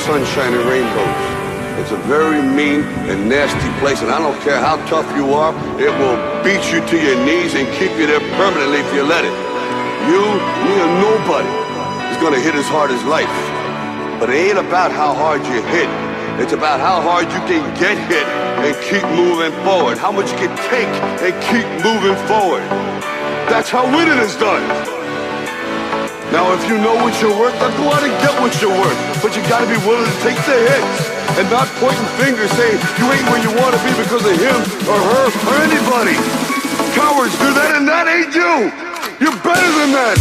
sunshine and rainbows. It's a very mean and nasty place, and I don't care how tough you are, it will beat you to your knees and keep you there permanently if you let it. You, me, or nobody is gonna hit as hard as life. But it ain't about how hard you hit. It's about how hard you can get hit and keep moving forward. How much you can take and keep moving forward. That's how winning is done. Now if you know what you're worth, then go out and get what you're worth. But you gotta be willing to take the hits and not pointing fingers saying you ain't where you wanna be because of him or her or anybody. Cowards do that, and that ain't you. You're better than that.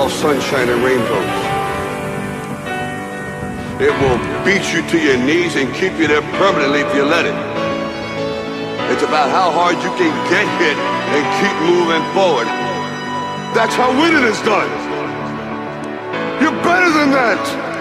Sunshine and rainbows. It will beat you to your knees and keep you there permanently if you let it. It's about how hard you can get hit and keep moving forward. That's how winning is done. You're better than that.